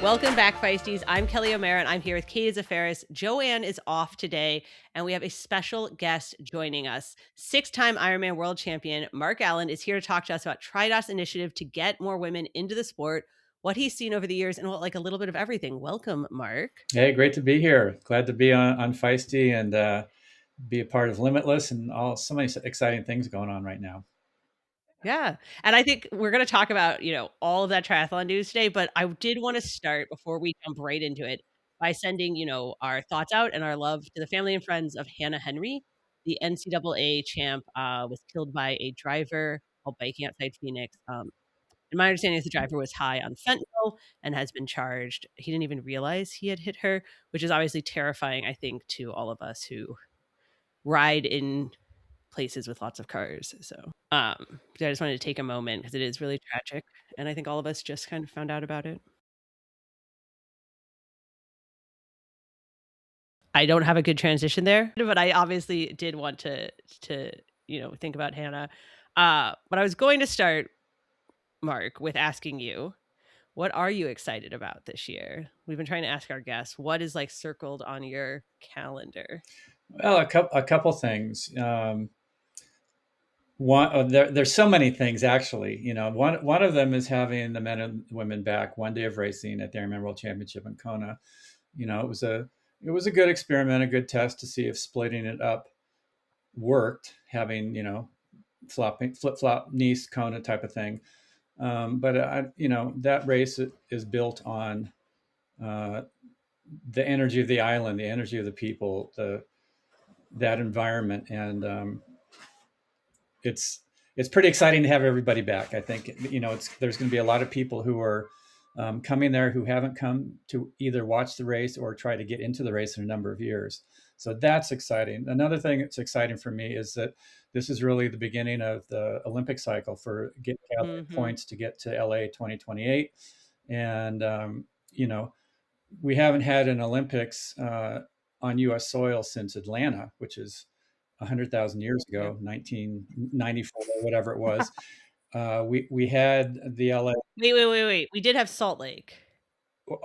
Welcome back, Feisties. I'm Kelly O'Mara, and I'm here with Katie Zafaris. Joanne is off today, and we have a special guest joining us. Six-time Ironman world champion Mark Allen is here to talk to us about TriDot's initiative to get more women into the sport, what he's seen over the years, and what, like a little bit of everything. Welcome, Mark. Hey, great to be here. Glad to be on Feisty and be a part of Limitless and so many exciting things going on right now. Yeah. And I think we're going to talk about, all of that triathlon news today, but I did want to start before we jump right into it by sending, our thoughts out and our love to the family and friends of Hannah Henry. The NCAA champ was killed by a driver while biking outside Phoenix. And my understanding is the driver was high on fentanyl and has been charged. He didn't even realize he had hit her, which is obviously terrifying, I think, to all of us who ride in places with lots of cars. So I just wanted to take a moment because it is really tragic. And I think all of us just kind of found out about it. I don't have a good transition there, but I obviously did want to think about Hannah. But I was going to start, Mark, with asking you, what are you excited about this year? We've been trying to ask our guests, what is like circled on your calendar? Well, a couple things. There's so many things actually. One of them is having the men and women back one day of racing at the Ironman World Championship in Kona. It was a good experiment, a good test to see if splitting it up worked. Having flip flop Nice Kona type of thing. But that race is built on uh, the energy of the island, the energy of the people, that environment, and it's pretty exciting to have everybody back. I think there's going to be a lot of people who are coming there who haven't come to either watch the race or try to get into the race in a number of years. So that's exciting. Another thing that's exciting for me is that this is really the beginning of the Olympic cycle for gathering points to get to LA 2028. And, we haven't had an Olympics on U.S. soil since Atlanta, which is 100,000 years ago, 1994, whatever it was. We had the LA Wait. We did have Salt Lake.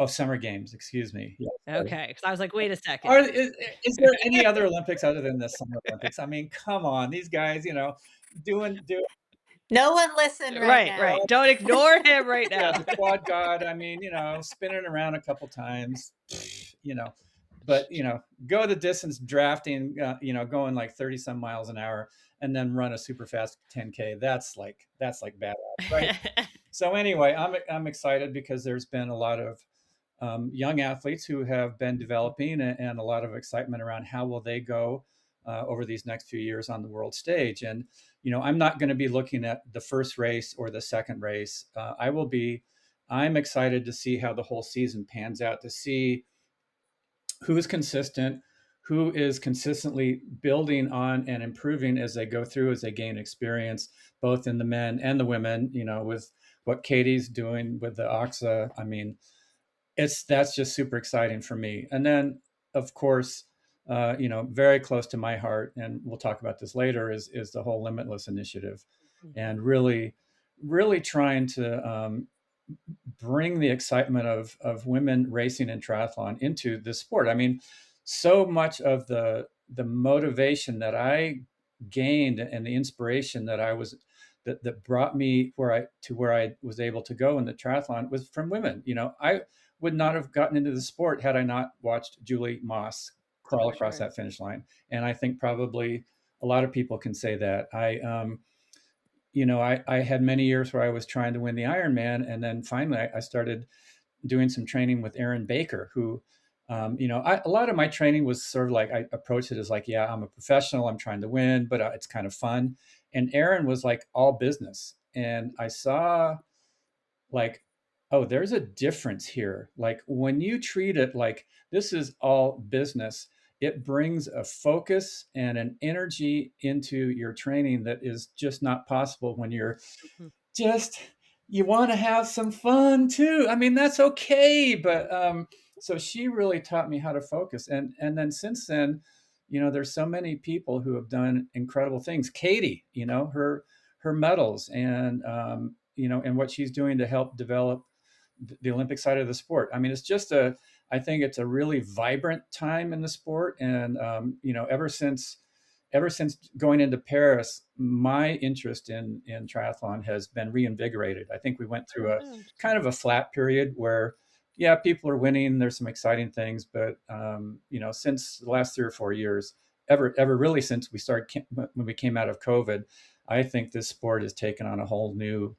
Summer Games, excuse me. Yeah, Okay. Because I was like, wait a second. Is there any other Olympics other than the Summer Olympics? I mean, come on, these guys, doing No one listen right now. Right. Don't ignore him right yeah, now. the quad god. I mean, spinning around a couple times, but go the distance drafting, going like 30 some miles an hour and then run a super fast 10K. That's like badass, right? So anyway, I'm excited because there's been a lot of young athletes who have been developing and a lot of excitement around how will they go over these next few years on the world stage. And I'm not going to be looking at the first race or the second race. I'm excited to see how the whole season pans out, to see who is consistent, who is consistently building on and improving as they go through, as they gain experience, both in the men and the women. With what Katie's doing with the OXA, I mean, that's just super exciting for me. And then, of course, very close to my heart, and we'll talk about this later, is the whole Limitless initiative, and really, really trying to bring the excitement of women racing and triathlon into the sport. I mean, so much of the motivation that I gained and the inspiration that brought me where I was able to go in the triathlon was from women. I would not have gotten into the sport had I not watched Julie Moss crawl across that finish line. And I think probably a lot of people can say that. I had many years where I was trying to win the Ironman, and then finally I started doing some training with Aaron Baker, who, a lot of my training was sort of like, I approached it as like, yeah, I'm a professional, I'm trying to win, but it's kind of fun. And Aaron was like all business. And I saw like, oh, there's a difference here. Like when you treat it like this is all business, it brings a focus and an energy into your training that is just not possible when you're just, you want to have some fun too. I mean, that's okay. But so she really taught me how to focus. And then since then, there's so many people who have done incredible things. Katie, her medals and, and what she's doing to help develop the Olympic side of the sport. I mean, I think it's a really vibrant time in the sport. And, ever since going into Paris, my interest in triathlon has been reinvigorated. I think we went through a Oh, kind of a flat period where, yeah, people are winning. There's some exciting things, but since the last 3 or 4 years, ever really since when we came out of COVID, I think this sport has taken on a whole new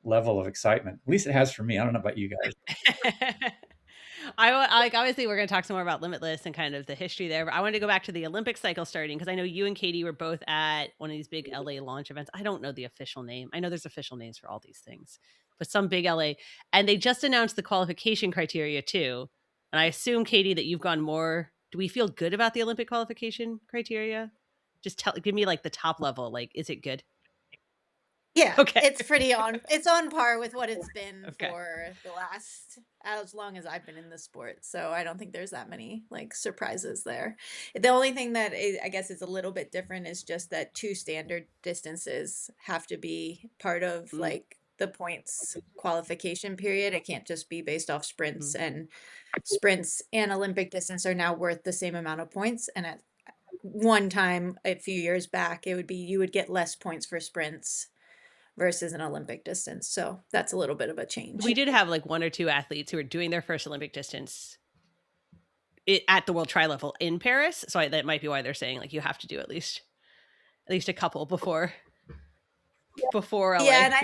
level of excitement. At least it has for me. I don't know about you guys. like, obviously, we're gonna talk some more about Limitless and kind of the history there, but I wanted to go back to the Olympic cycle starting because I know you and Katie were both at one of these big LA launch events. I don't know the official name. I know there's official names for all these things, but some big LA, and they just announced the qualification criteria too. And I assume, Katie, that you've gone more. Do we feel good about the Olympic qualification criteria? Just give me like the top level. Like, is it good? Yeah, Okay. it's on par with what it's been Okay. for the last as long as I've been in the sport. So I don't think there's that many like surprises there. The only thing that I guess is a little bit different is just that two standard distances have to be part of Mm-hmm. like the points qualification period. It can't just be based off sprints and Olympic distance are now worth the same amount of points. And at one time a few years back, it would be you would get less points for sprints versus an Olympic distance. So that's a little bit of a We change. did have like one or two athletes who were doing their first Olympic distance at the world tri level in Paris. So that might be why they're saying like you have to do at least a couple before Yeah, LA. and I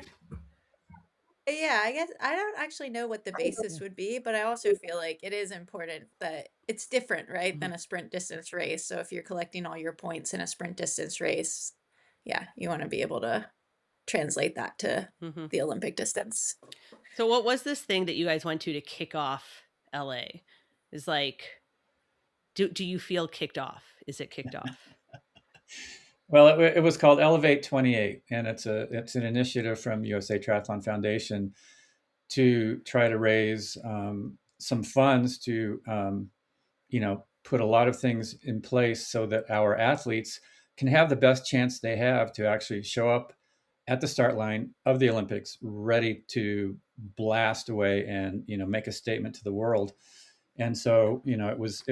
guess I don't actually know what the basis would be, but I also feel like it is important that it's different, right, Mhm. than a sprint distance race. So if you're collecting all your points in a sprint distance race, yeah, you want to be able to translate that to Mhm. the Olympic distance. So what was this thing that you guys went to kick off LA? Is like do you feel kicked off? Is it kicked off? Well, it was called Elevate 28, and it's an initiative from USA Triathlon Foundation to try to raise some funds to put a lot of things in place so that our athletes can have the best chance they have to actually show up at the start line of the Olympics, ready to blast away and make a statement to the world. And so it was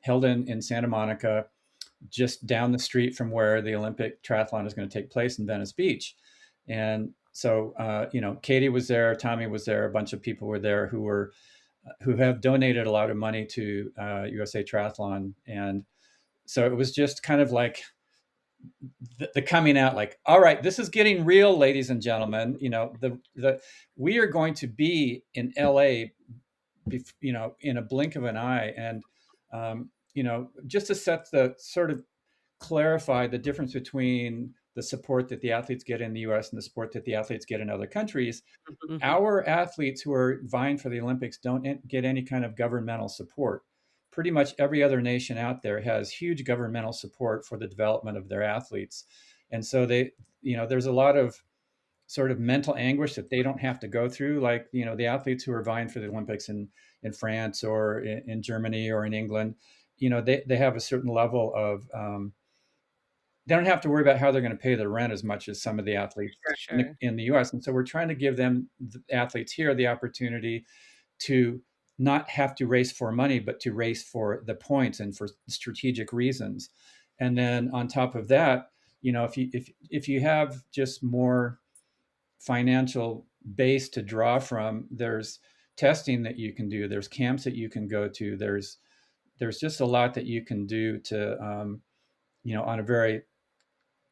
held in Santa Monica, just down the street from where the Olympic triathlon is going to take place in Venice Beach. And so Katie was there, Tommy was there, a bunch of people were there who have donated a lot of money to USA Triathlon. And so it was just kind of like the coming out, like, all right, this is getting real, ladies and gentlemen. We are going to be in LA, in a blink of an eye. And, just to set the sort of clarify the difference between the support that the athletes get in the US and the support that the athletes get in other countries. Mhm. Our athletes who are vying for the Olympics don't get any kind of governmental support. Pretty much every other nation out there has huge governmental support for the development of their athletes. And so there's a lot of sort of mental anguish that they don't have to go through. Like, the athletes who are vying for the Olympics in France or in Germany or in England, they have a certain level of, they don't have to worry about how they're going to pay their rent as much as some of the athletes Sure. in the US. And so we're trying to give them, the athletes here, the opportunity to not have to race for money, but to race for the points and for strategic reasons. And then on top of that, if you have just more financial base to draw from, there's testing that you can do, there's camps that you can go to, there's just a lot that you can do to on a very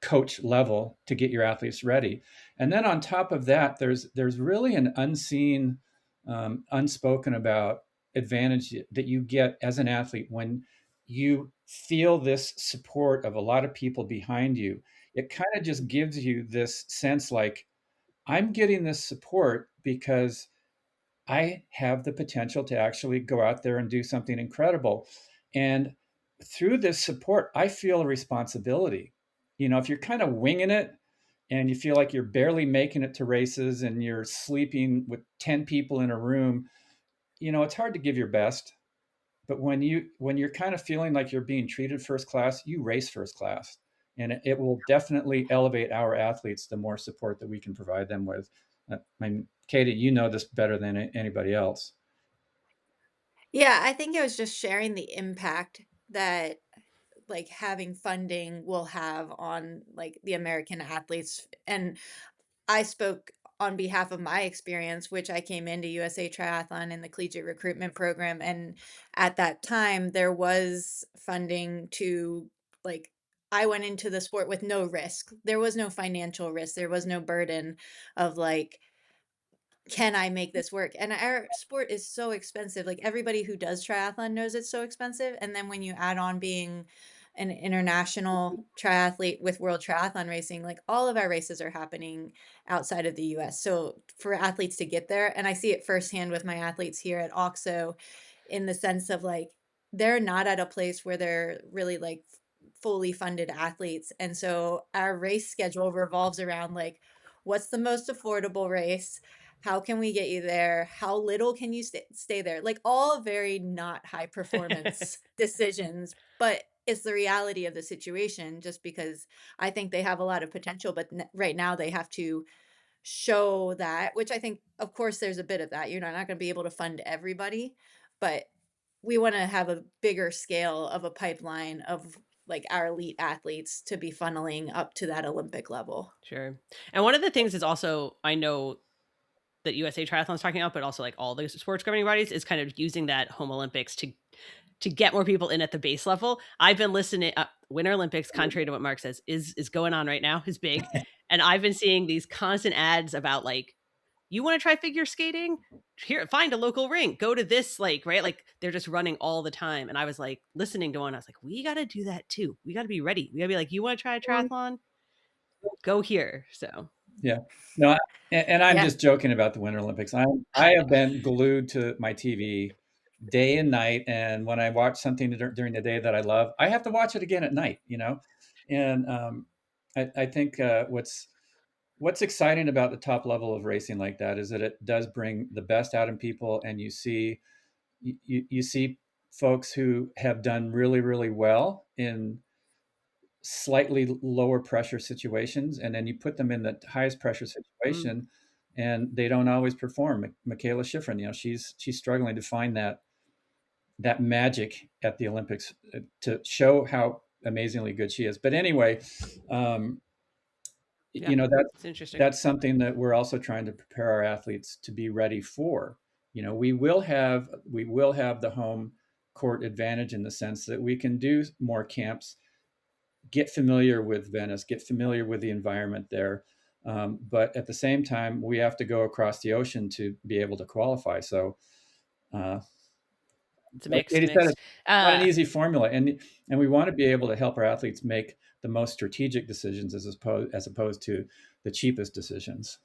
coach level to get your athletes ready. And then on top of that, there's really an unseen, unspoken about advantage that you get as an athlete when you feel this support of a lot of people behind you. It kind of just gives you this sense like, I'm getting this support because I have the potential to actually go out there and do something incredible. And through this support, I feel a responsibility. If you're kind of winging it and you feel like you're barely making it to races and you're sleeping with 10 people in a room, it's hard to give your best. But when you're kind of feeling like you're being treated first class, you race first class. And it will definitely elevate our athletes the more support that we can provide them with. I mean, Katie, you know this better than anybody else. Yeah, I think it was just sharing the impact that like having funding will have on like the American athletes. And I spoke on behalf of my experience, which I came into USA Triathlon in the collegiate recruitment program. And at that time, there was funding to like, I went into the sport with no risk. There was no financial risk. There was no burden of like, can I make this work? And our sport is so expensive. Like everybody who does triathlon knows it's so expensive. And then when you add on being an international triathlete with World Triathlon Racing, like all of our races are happening outside of the US. So for athletes to get there, and I see it firsthand with my athletes here at OXO in the sense of like they're not at a place where they're really like fully funded athletes. And so our race schedule revolves around like what's the most affordable race? How can we get you there? How little can you stay there? Like all very not high performance decisions, but it's the reality of the situation just because I think they have a lot of potential, but right now they have to show that, which I think, of course, there's a bit of that. You're not going to be able to fund everybody, but we want to have a bigger scale of a pipeline of like our elite athletes to be funneling up to that Olympic level. Sure. And one of the things is also, I know that USA Triathlon is talking about, but also like all the sports governing bodies is kind of using that home Olympics to get more people in at the base level. I've been listening. Winter Olympics, contrary to what Mark says, is going on right now. Is big, and I've been seeing these constant ads about like, you want to try figure skating? Here, find a local rink. Go to this lake, right? Like they're just running all the time. And I was like listening to one. I was like, we got to do that too. We got to be ready. We got to be like, you want to try a triathlon? Go here. So Yeah. No, and I'm Yeah. just joking about the Winter Olympics. I have been glued to my TV day and night, and when I watch something during the day that I love, I have to watch it again at night. And I think what's exciting about the top level of racing like that is that it does bring the best out in people, and you see folks who have done really really well in slightly lower pressure situations, and then you put them in the highest pressure mm, situation, and they don't always perform. Michaela Schifrin, she's struggling to find that magic at the Olympics to show how amazingly good she is. But anyway, um, yeah, that's it's interesting. something that we're also trying to prepare our athletes to be ready for. We will have the home court advantage in the sense that we can do more camps, get familiar with Venice, get familiar with the environment there. But at the same time, we have to go across the ocean to be able to qualify. So, uh, It's like mixed, Katie said, mixed. it's not an easy formula, and we want to be able to help our athletes make the most strategic decisions as opposed to the cheapest decisions.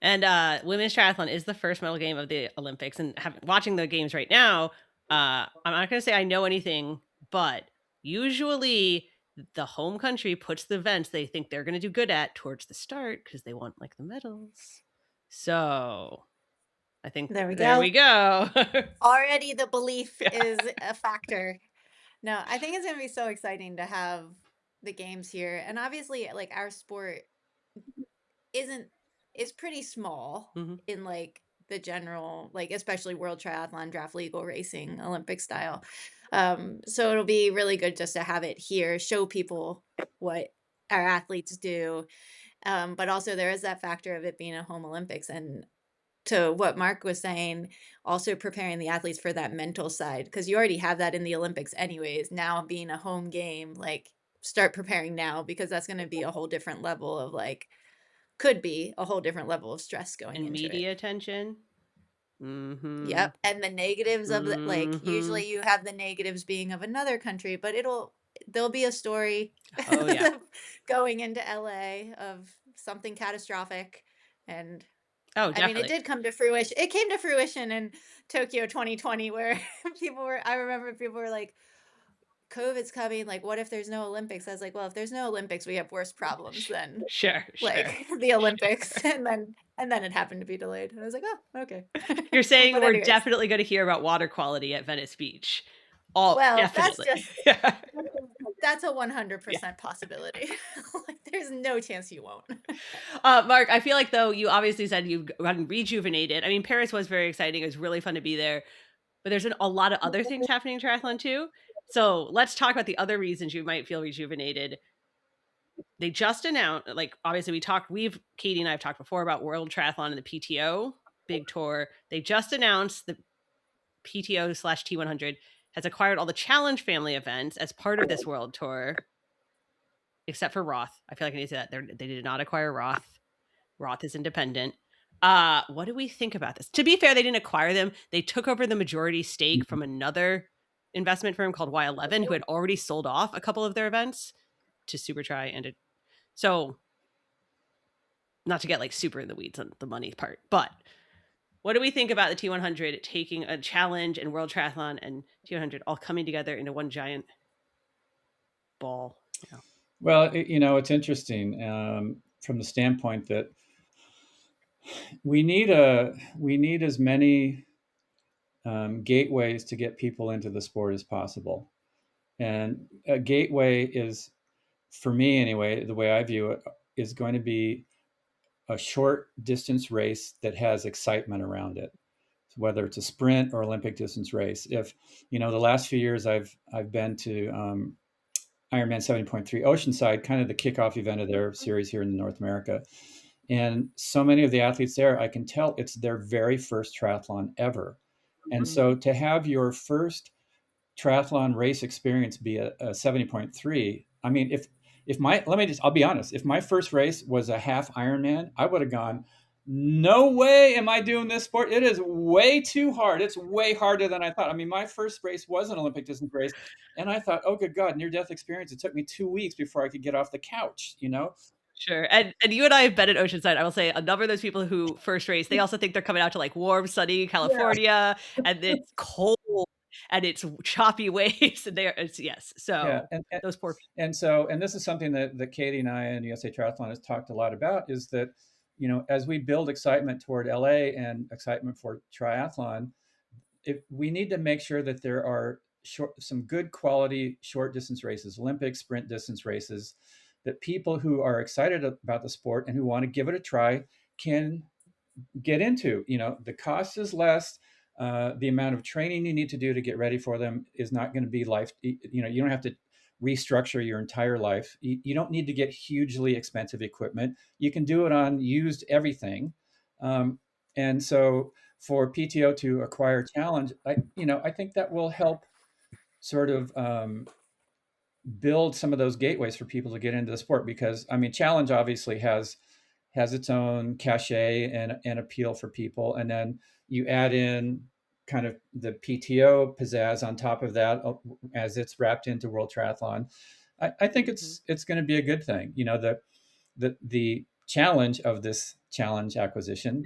And women's triathlon is the first medal game of the Olympics. And watching the games right now, I'm not going to say I know anything, but usually the home country puts the events they think they're going to do good at towards the start because they want like the medals. So I think There we there we go. go. Already the belief Yeah. is a factor. No, I think it's going to be so exciting to have the games here. And obviously, like our sport isn't is pretty small Mhm. in like the general, like especially World Triathlon Draft Legal Racing Olympic style. So it'll be really good just to have it here, show people what our athletes do. But also there is that factor of it being a home Olympics, and to what Mark was saying, also preparing the athletes for that mental side because you already have that in the Olympics anyways. Now being a home game, like start preparing now because that's going to be a whole different level of like could be a whole different level of stress going And into it. media attention. Mm-hmm. Yep. And the negatives of the like Mm-hmm. usually you have the negatives being of another country, but there'll be a story Oh yeah. going into LA of something catastrophic. And Oh, I mean it definitely. did come to fruition. It came to fruition in Tokyo 2020 where I remember people were like, COVID's coming, like what if there's no Olympics? I was like, well, if there's no Olympics, we have worse problems than Sure, sure. like the Olympics. And then it happened to be delayed. And I was like, oh, okay. You're saying But we're anyways, definitely going to hear about water quality at Venice Beach. Oh, well, that's definitely. just Yeah. That's a Yeah. 100% possibility. Like, there's no chance you won't. Mark, I feel like though you obviously said you've gotten rejuvenated. I mean, Paris was very exciting. It was really fun to be there, but there's a lot of other things happening in triathlon too. So let's talk about the other reasons you might feel rejuvenated. They just announced, like, obviously Katie and I have talked before about World Triathlon and the PTO big tour. They just announced the PTO slash T100 has acquired all the challenge family events as part of this world tour, except for Roth. I feel like I need to say that they did not acquire Roth. Roth is independent. What do we think about this? To be fair, they didn't acquire them. They took over the majority stake from another investment firm called Y11, who had already sold off a couple of their events to SuperTri so not to get like super in the weeds on the money part, but what do we think about the T100 taking a challenge and World Triathlon and T100 all coming together into one giant ball? Yeah. Well, it's interesting from the standpoint that we need as many gateways to get people into the sport as possible. And a gateway is, for me anyway, the way I view it, is going to be a short distance race that has excitement around it, whether it's a sprint or Olympic distance race. If the last few years I've been to Ironman 70.3 Oceanside, kind of the kickoff event of their series here in North America. And so many of the athletes there, I can tell it's their very first triathlon ever. And so to have your first triathlon race experience be a 70.3, I mean, I'll be honest, if my first race was a half Ironman, I would have gone, no way am I doing this sport. It is way too hard. It's way harder than I thought. I mean, my first race was an Olympic distance race, and I thought, oh, good God, near death experience. It took me 2 weeks before I could get off the couch. Sure. And you and I have been at Oceanside. I will say a number of those people who first race, they also think they're coming out to like warm, sunny Yeah. California and it's cold and it's choppy waves and yes. Yeah. So those poor people. And this is something that Katie and I and USA Triathlon has talked a lot about, is that, as we build excitement toward LA and excitement for triathlon, we need to make sure that there are some good quality short distance races, Olympic sprint distance races, that people who are excited about the sport and who want to give it a try can get into. The cost is less. The amount of training you need to do to get ready for them is not going to be life. You don't have to restructure your entire life. You don't need to get hugely expensive equipment. You can do it on used everything. And so for PTO to acquire Challenge, I think that will help sort of build some of those gateways for people to get into the sport, because I mean, Challenge obviously has its own cachet and appeal for people, and then you add in kind of the PTO pizzazz on top of that as it's wrapped into World Triathlon. I think it's going to be a good thing. The challenge of this Challenge acquisition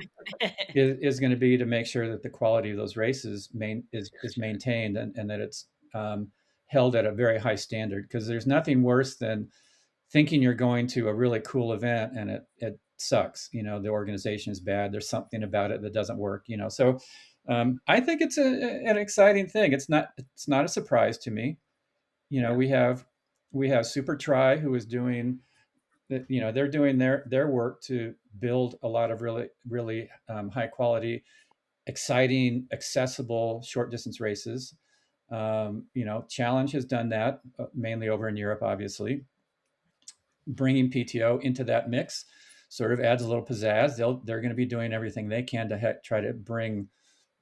is going to be to make sure that the quality of those races is maintained, and that it's held at a very high standard, because there's nothing worse than thinking you're going to a really cool event and it sucks. The organization is bad. There's something about it that doesn't work. So I think it's an exciting thing. It's not a surprise to me. We have Super Tri, who is doing, they're doing their work to build a lot of really, really high quality, exciting, accessible short distance races. Challenge has done that mainly over in Europe, obviously. Bringing PTO into that mix sort of adds a little pizzazz. They're going to be doing everything they can to try to bring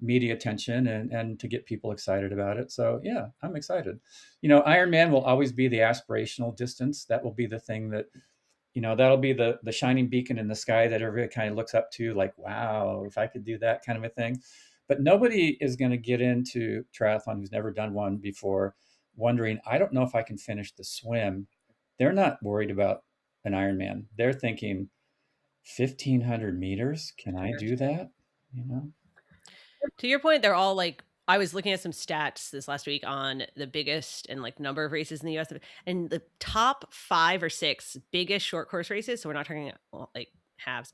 media attention and to get people excited about it. So yeah, I'm excited. Ironman will always be the aspirational distance. That will be the thing that, that'll be the shining beacon in the sky that everybody kind of looks up to, like, wow, if I could do that kind of a thing. But nobody is going to get into triathlon who's never done one before wondering, I don't know if I can finish the swim. They're not worried about an Ironman. They're thinking 1,500 meters. Can I do that? To your point, they're all like, I was looking at some stats this last week on the biggest and like number of races in the US, and the top 5 or 6 biggest short course races. So we're not talking like halves.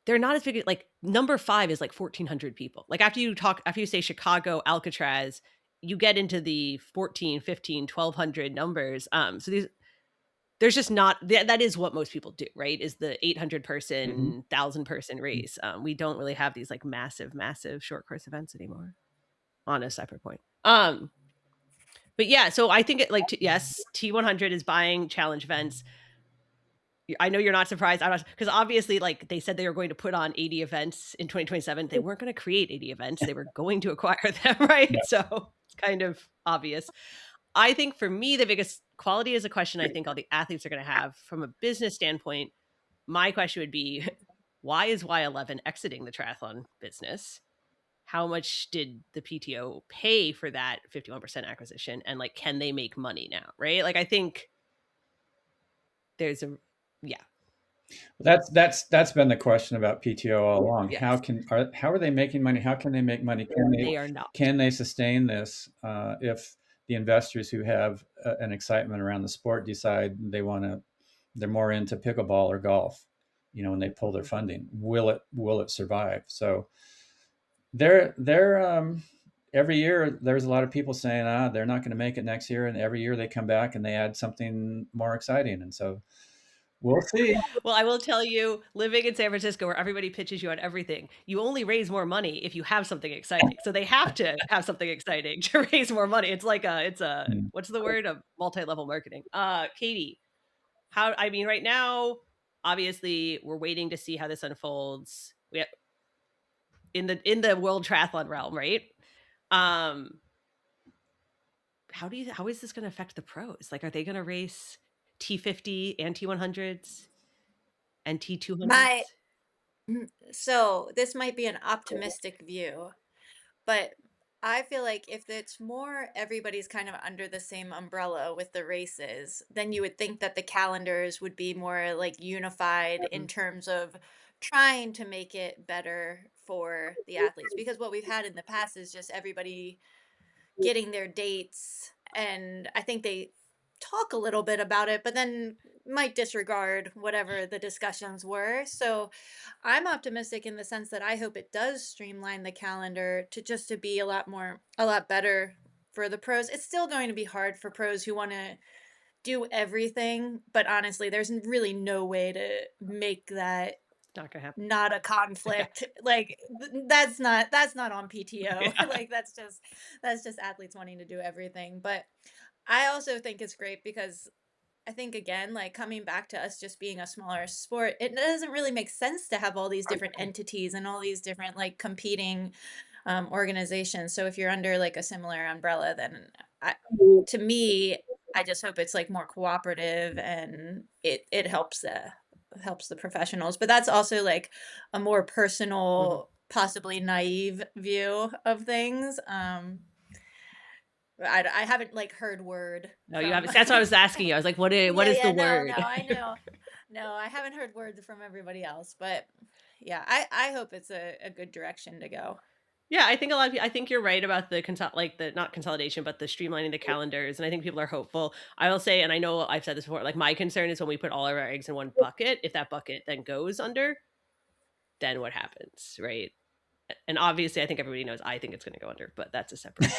They're not as big. Like number 5 is like 1,400 people. Like after you say Chicago, Alcatraz, you get into the 14, 15, 1200 numbers. So there's just not, that is what most people do, right? Is the 800 Mhm. person, 1,000 person race. We don't really have these like massive, massive short course events anymore, on a separate point. But yeah, so I think yes, T100 is buying challenge events. I know you're not surprised. I'm not, because obviously, like they said, they were going to put on 80 events in 2027. They weren't going to create 80 events. They were going to acquire them, right? Yeah. So it's kind of obvious. I think for me, the biggest quality is a question I think all the athletes are going to have from a business standpoint. My question would be, why is Y11 exiting the triathlon business? How much did the PTO pay for that 51% acquisition? And like, can they make money now? Right? Like, I think there's a, yeah. That's been the question about PTO all along. Yes. How are they making money? How can they make money? They are not. Can they sustain this if the investors who have an excitement around the sport decide they're more into pickleball or golf, when they pull their funding? Will it survive? So they're every year there's a lot of people saying they're not going to make it next year, and every year they come back and they add something more exciting, and so we'll see. Well, I will tell you, living in San Francisco where everybody pitches you on everything, you only raise more money if you have something exciting. So they have to have something exciting to raise more money. It's like Mm. what's the word? A multi-level marketing. Katie, I mean, right now, obviously we're waiting to see how this unfolds. In the world triathlon realm, right? How is this going to affect the pros? Like, are they going to race T50 and T100s and My T200s? so this might be an optimistic view, but I feel like if it's more everybody's kind of under the same umbrella with the races, then you would think that the calendars would be more like unified in terms of trying to make it better for the athletes. Because what we've had in the past is just everybody getting their dates, and I think they talk a little bit about it, but then might disregard whatever the discussions were. So I'm optimistic in the sense that I hope it does streamline the calendar to be a lot better for the pros. It's still going to be hard for pros who want to do everything, but honestly, there's really no way to make that Not gonna happen. not a conflict. Like that's not on PTO. Yeah. Like that's just athletes wanting to do everything. But I also think it's great because I think again, like coming back to us just being a smaller sport, it doesn't really make sense to have all these different entities and all these different like competing organizations. So if you're under like a similar umbrella, then to me, I just hope it's like more cooperative and it helps the professionals. But that's also like a more Mhm. personal, possibly naive view of things. I haven't like heard word No, you from haven't. That's what I was asking you. I was like, what yeah, is the yeah, no, word? no, I know. No, I haven't heard word from everybody else, but yeah, I hope it's a good direction to go. Yeah, I think a lot of people, I think you're right about the not consolidation, but the streamlining the calendars. And I think people are hopeful. I will say, and I know I've said this before, like my concern is when we put all of our eggs in one bucket, if that bucket then goes under, then what happens, right? And obviously, I think everybody knows I think it's going to go under, but that's a separate.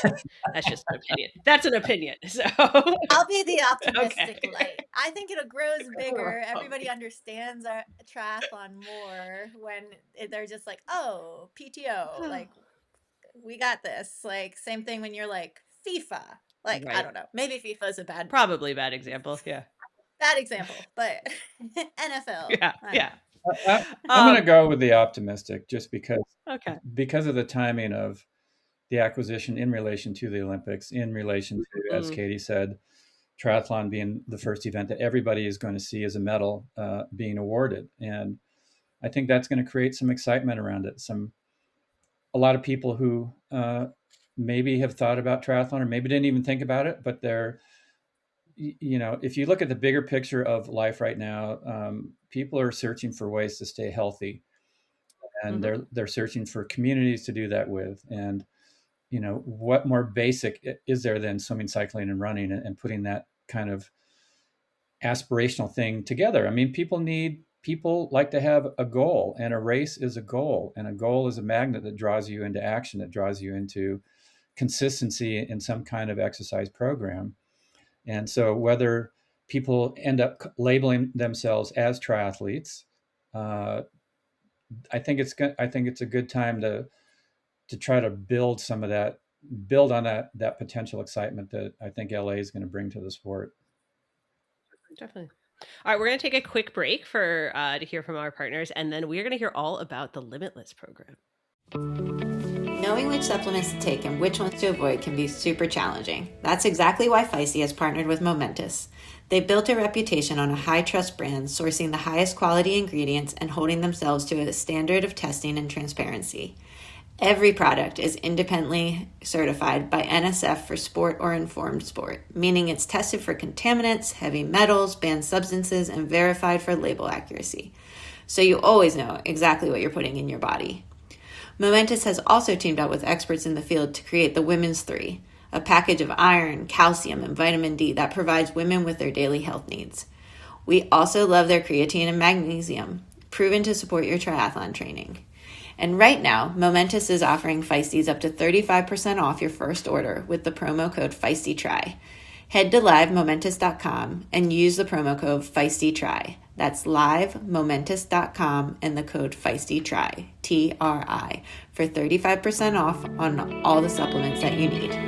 That's just an opinion. That's an opinion. So I'll be the okay. optimistic light. I think it grows bigger. Oh, Everybody understands our triathlon more when they're just like, "Oh, PTO, like we got this." Like same thing when you're like FIFA. Like I right. don't know. Maybe FIFA is a Probably bad example. Yeah. bad example, but NFL, Yeah. I don't Yeah. know. I'm going to Um. go with the optimistic, just Okay. because of the timing of the acquisition in relation to the Olympics, in relation to, as Mm, Katie said, triathlon being the first event that everybody is going to see as a medal being awarded, and I think that's going to create some excitement around it. A lot of people who maybe have thought about triathlon or maybe didn't even think about it, but if you look at the bigger picture of life right now, people are searching for ways to stay healthy, and mhm. they're searching for communities to do that with. And what more basic is there than swimming, cycling, and running, and putting that kind of aspirational thing together? I mean, people like to have a goal, and a race is a goal, and a goal is a magnet that draws you into action, that draws you into consistency in some kind of exercise program. And so whether people end up labeling themselves as triathletes, uh, I think it's a good time to try to build some of that, build on that potential excitement that I think LA is going to bring to the sport. Definitely. All right, we're going to take a quick break for to hear from our partners, and then we're going to hear all about the Limitless program. Knowing which supplements to take and which ones to avoid can be super challenging. That's exactly why Feisty has partnered with Momentous. They built a reputation on a high-trust brand, sourcing the highest quality ingredients and holding themselves to a standard of testing and transparency. Every product is independently certified by NSF for sport or informed sport, meaning it's tested for contaminants, heavy metals, banned substances, and verified for label accuracy. So you always know exactly what you're putting in your body. Momentous has also teamed up with experts in the field to create the Women's 3, a package of iron, calcium, and vitamin D that provides women with their daily health needs. We also love their creatine and magnesium, proven to support your triathlon training. And right now, Momentous is offering Feisties up to 35% off your first order with the promo code FeistyTry. Head to livemomentous.com and use the promo code FeistyTry. That's livemomentous.com and the code FeistyTry, T-R-I, for 35% off on all the supplements that you need.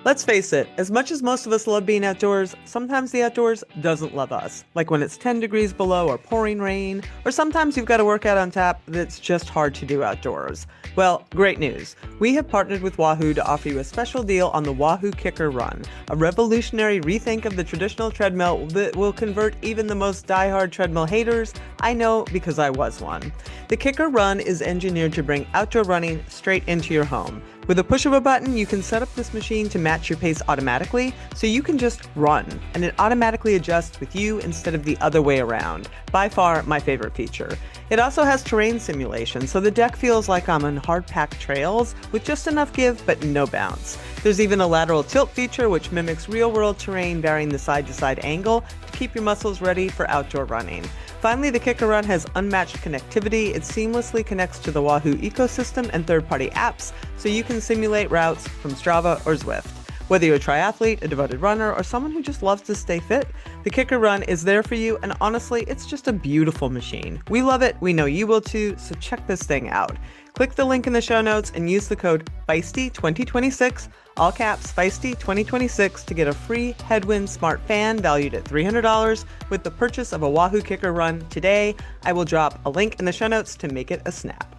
Let's face it, as much as most of us love being outdoors, sometimes the outdoors doesn't love us. Like when it's 10 degrees below or pouring rain, or sometimes you've got a workout on tap that's just hard to do outdoors. Well, great news. We have partnered with Wahoo to offer you a special deal on the Wahoo Kicker Run, a revolutionary rethink of the traditional treadmill that will convert even the most diehard treadmill haters. I know because I was one. The Kicker Run is engineered to bring outdoor running straight into your home. With a push of a button, you can set up this machine to match your pace automatically, so you can just run, and it automatically adjusts with you instead of the other way around. By far, my favorite feature. It also has terrain simulation, so the deck feels like I'm on hard-packed trails with just enough give but no bounce. There's even a lateral tilt feature which mimics real-world terrain, varying the side-to-side angle to keep your muscles ready for outdoor running. Finally, the Kicker Run has unmatched connectivity. It seamlessly connects to the Wahoo ecosystem and third-party apps, so you can simulate routes from Strava or Zwift. Whether you're a triathlete, a devoted runner, or someone who just loves to stay fit, the Kicker Run is there for you, and honestly, it's just a beautiful machine. We love it, we know you will too, so check this thing out. Click the link in the show notes and use the code FEISTY2026, all caps FEISTY2026, to get a free Headwind Smart Fan valued at $300 with the purchase of a Wahoo Kicker Run today. I will drop a link in the show notes to make it a snap.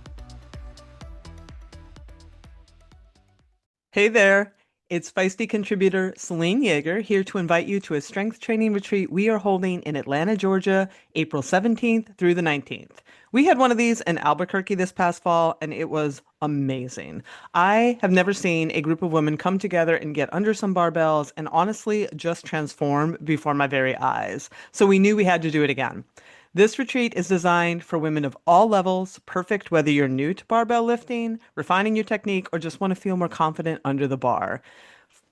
Hey there, it's Feisty contributor Celine Yeager here to invite you to a strength training retreat we are holding in Atlanta, Georgia, April 17th through the 19th. We had one of these in Albuquerque this past fall, and it was amazing. I have never seen a group of women come together and get under some barbells and honestly just transform before my very eyes. So we knew we had to do it again. This retreat is designed for women of all levels, perfect whether you're new to barbell lifting, refining your technique, or just want to feel more confident under the bar.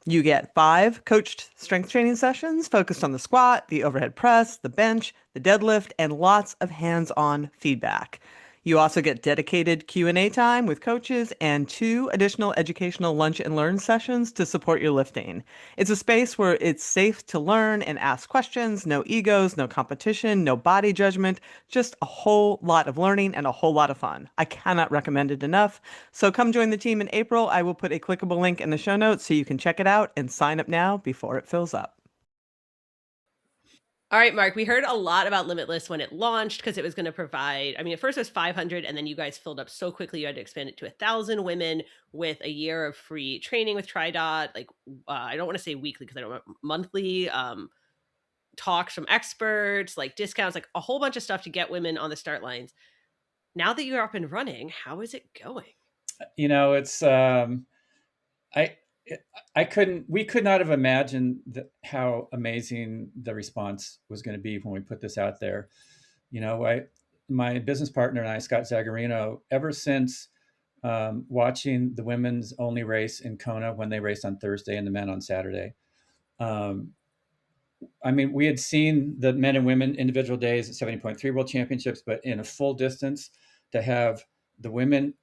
You get 5 coached strength training sessions focused on the squat, the overhead press, the bench, the deadlift, and lots of hands-on feedback. You also get dedicated Q&A time with coaches and 2 additional educational lunch and learn sessions to support your lifting. It's a space where it's safe to learn and ask questions, no egos, no competition, no body judgment, just a whole lot of learning and a whole lot of fun. I cannot recommend it enough. So come join the team in April. I will put a clickable link in the show notes so you can check it out and sign up now before it fills up. All right, Mark, we heard a lot about Limitless when it launched because it was going to provide, I mean, at first it was 500 and then you guys filled up so quickly you had to expand it to 1,000 women with a year of free training with TriDot. Like, I don't want to say weekly because I don't want monthly talks from experts, like discounts, like a whole bunch of stuff to get women on the start lines. Now that you're up and running, how is it going? You know, it's I we could not have imagined how amazing the response was going to be when we put this out there. You know, my business partner and I, Scott Zagarino, ever since watching the women's only race in Kona when they raced on Thursday and the men on Saturday. I mean, we had seen the men and women individual days at 70.3 World Championships, but in a full distance, to have the women's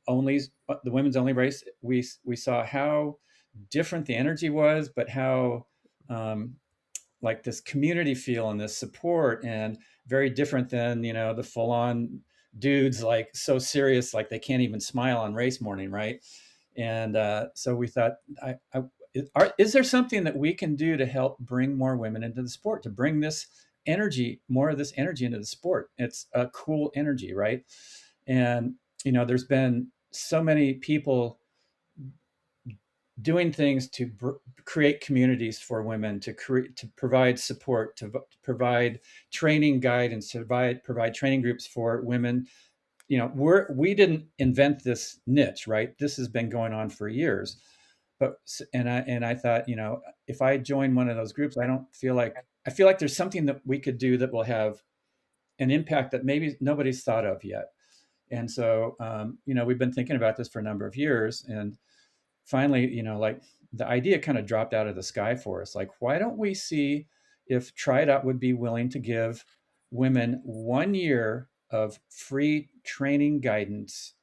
only race. We saw how different the energy was, but how like this community feel and this support, and very different than the full on dudes, like so serious, like they can't even smile on race morning, right? And so we thought, is there something that we can do to help bring more women into the sport, to bring this energy, more of this energy into the sport? It's a cool energy, right? And there's been so many people doing things to create communities for women, to provide support, to provide training guidance, to provide training groups for women. We didn't invent this niche, right? This has been going on for years. But I thought, if I join one of those groups, I feel like there's something that we could do that will have an impact that maybe nobody's thought of yet. And so, we've been thinking about this for a number of years, and finally, like the idea kind of dropped out of the sky for us. Like, why don't we see if TriDot would be willing to give women 1 year of free training guidance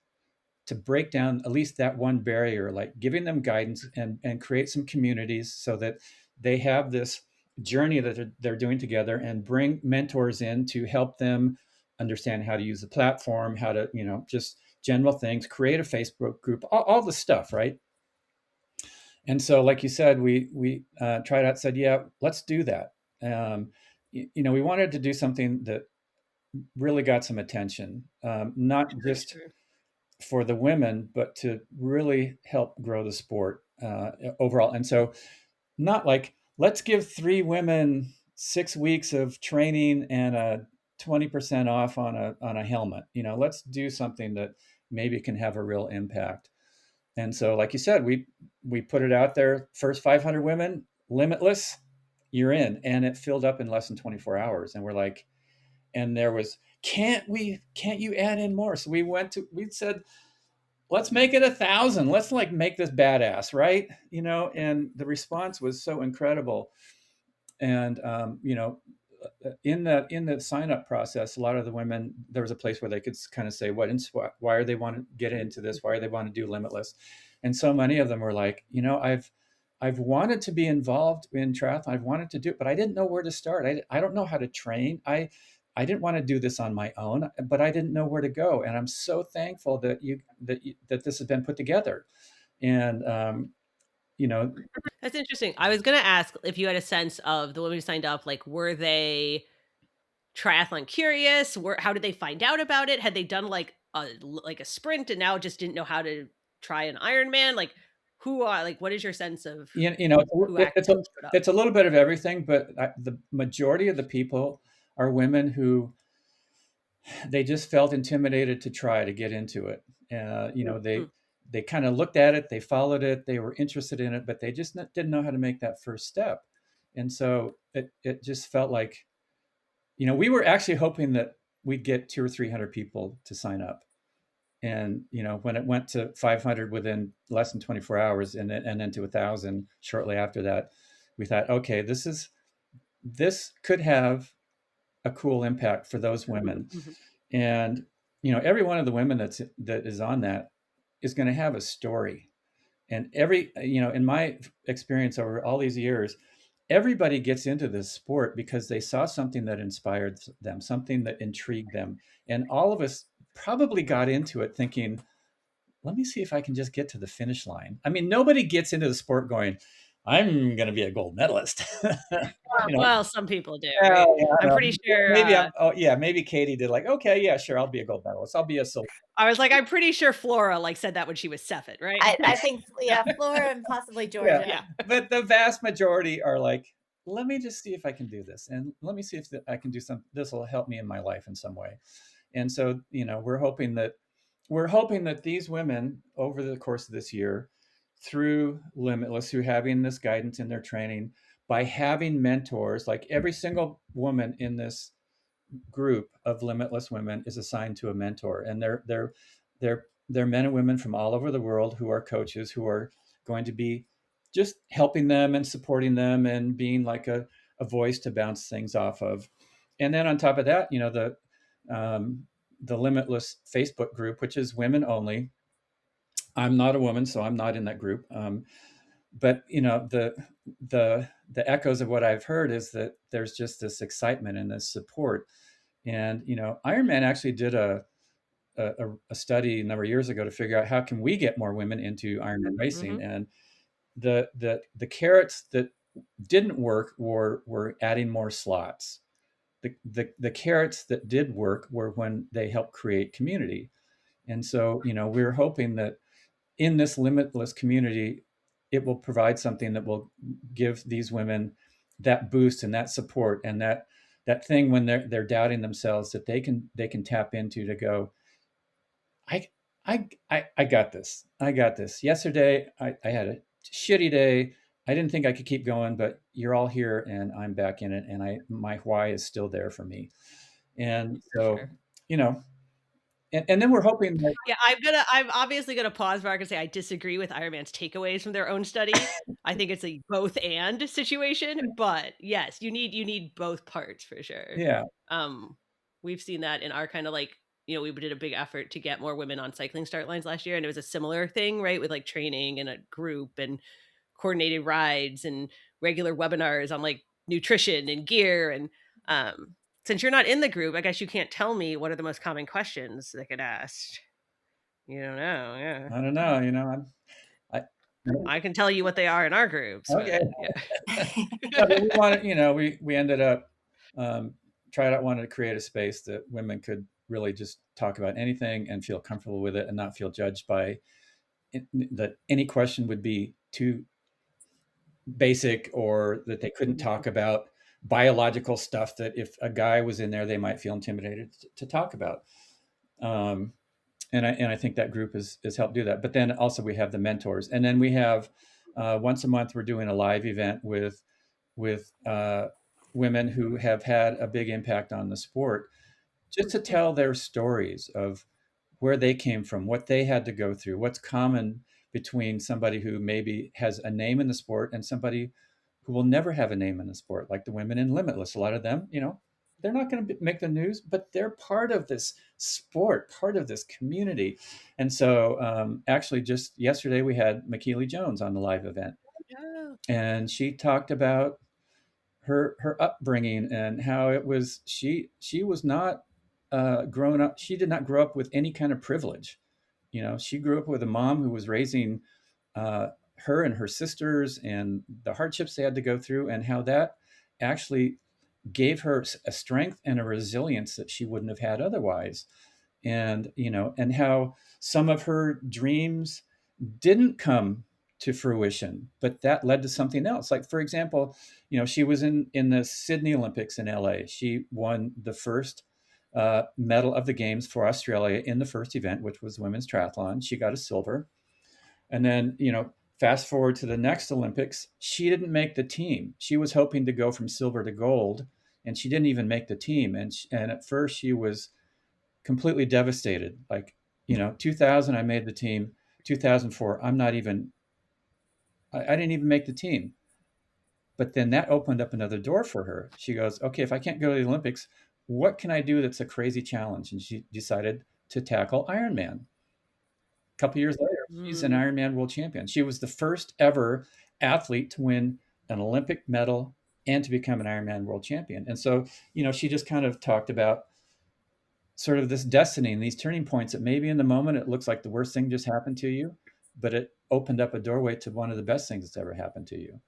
to break down at least that one barrier, like giving them guidance and create some communities so that they have this journey that they're doing together, and bring mentors in to help them understand how to use the platform, how to, just general things, create a Facebook group, all the stuff, right? And so, like you said, we TriDot said, yeah, let's do that. We wanted to do something that really got some attention, not just for the women, but to really help grow the sport overall. And so, not like, let's give 3 women 6 weeks of training and a 20% off on a helmet. Let's do something that maybe can have a real impact. And so, like you said, we put it out there. First 500 women, Limitless, you're in. And it filled up in less than 24 hours. And we're like, and there was, can't you add in more? So we said, let's make it 1,000. Let's like make this badass, right? And the response was so incredible. And in the sign up process, a lot of the women, there was a place where they could kind of say why are they want to get into this, why are they want to do Limitless. And so many of them were like, I've wanted to be involved in triathlon, I've wanted to do it, but I didn't know where to start. I don't know how to train. I didn't want to do this on my own, but I didn't know where to go. And I'm so thankful that this has been put together. And That's interesting. I was gonna ask if you had a sense of the women who signed up, like, were they triathlon curious? How did they find out about it? Had they done like a sprint and now just didn't know how to try an Ironman? Like, what is your sense of who actually showed up? it's a little bit of everything, but the majority of the people are women who they just felt intimidated to try to get into it. They kind of looked at it, they followed it, they were interested in it, but they just didn't know how to make that first step. And so it just felt like, we were actually hoping that we'd get 200 or 300 people to sign up. And, when it went to 500 within less than 24 hours and then to 1,000 shortly after that, we thought, okay, this could have a cool impact for those women. Mm-hmm. And, every one of the women that is on that is going to have a story. And in my experience over all these years, everybody gets into this sport because they saw something that inspired them, something that intrigued them. And all of us probably got into it thinking, let me see if I can just get to the finish line. I mean, nobody gets into the sport going, I'm going to be a gold medalist. Well, some people do. Right? I'm pretty sure. Maybe Katie did, like, okay, yeah, sure, I'll be a gold medalist. I'll be a silver. I was like, I'm pretty sure Flora said that when she was Cephet, right? I think, Flora and possibly Georgia. Yeah. But the vast majority are like, let me just see if I can do this, and let me see if I can do something. This will help me in my life in some way. And so, we're hoping that these women over the course of this year, through Limitless, who having this guidance in their training, by having mentors, like every single woman in this group of Limitless women is assigned to a mentor, and they're men and women from all over the world who are coaches, who are going to be just helping them and supporting them and being like a voice to bounce things off of. And then on top of that, the Limitless Facebook group, which is women only. I'm not a woman, so I'm not in that group. But the echoes of what I've heard is that there's just this excitement and this support. And Ironman actually did a study a number of years ago to figure out how can we get more women into Ironman racing. And the carrots that didn't work were adding more slots. The carrots that did work were when they helped create community. And so we're hoping that in this Limitless community, it will provide something that will give these women that boost and that support and that thing when they're doubting themselves, that they can tap into to go, I got this. I got this. Yesterday, I had a shitty day. I didn't think I could keep going, but you're all here and I'm back in it. And my why is still there for me. And so, Sure. And then we're hoping that Yeah, I'm obviously gonna pause Mark and say I disagree with Ironman's takeaways from their own study. I think it's a both and situation, but yes, you need both parts for sure. yeah, Um, we've seen that in our kind of like, we did a big effort to get more women on cycling start lines last year, and it was a similar thing, right? With like training and a group and coordinated rides and regular webinars on like nutrition and gear. And since you're not in the group, I guess you can't tell me what are the most common questions that get asked. You don't know, yeah. I don't know, I I can tell you what they are in our groups, okay. but yeah. No, but we wanted, we ended up TriDot wanted to create a space that women could really just talk about anything and feel comfortable with it and not feel judged by it, that any question would be too basic or that they couldn't talk about biological stuff that if a guy was in there, they might feel intimidated to talk about. And I think that group has helped do that. But then also we have the mentors, and then we have once a month we're doing a live event with women who have had a big impact on the sport, just to tell their stories of where they came from, what they had to go through, what's common between somebody who maybe has a name in the sport and somebody who will never have a name in the sport, like the women in Limitless. A lot of them, they're not going to make the news, but they're part of this sport, part of this community. And so actually just yesterday we had McKeely Jones on the live event, and she talked about her upbringing and how it was she was not grown up. She did not grow up with any kind of privilege. She grew up with a mom who was raising her and her sisters, and the hardships they had to go through, and how that actually gave her a strength and a resilience that she wouldn't have had otherwise. And and how some of her dreams didn't come to fruition, but that led to something else. Like, for example, she was in the Sydney Olympics in LA. She won the first medal of the games for Australia in the first event, which was women's triathlon. She got a silver. And then, fast forward to the next Olympics, she didn't make the team. She was hoping to go from silver to gold, and she didn't even make the team. And at first she was completely devastated. Like, 2000, I made the team. 2004, I didn't even make the team. But then that opened up another door for her. She goes, okay, if I can't go to the Olympics, what can I do that's a crazy challenge? And she decided to tackle Ironman. A couple years later, she's an Ironman world champion. She was the first ever athlete to win an Olympic medal and to become an Ironman world champion. And so, she just kind of talked about sort of this destiny and these turning points that maybe in the moment it looks like the worst thing just happened to you, but it opened up a doorway to one of the best things that's ever happened to you.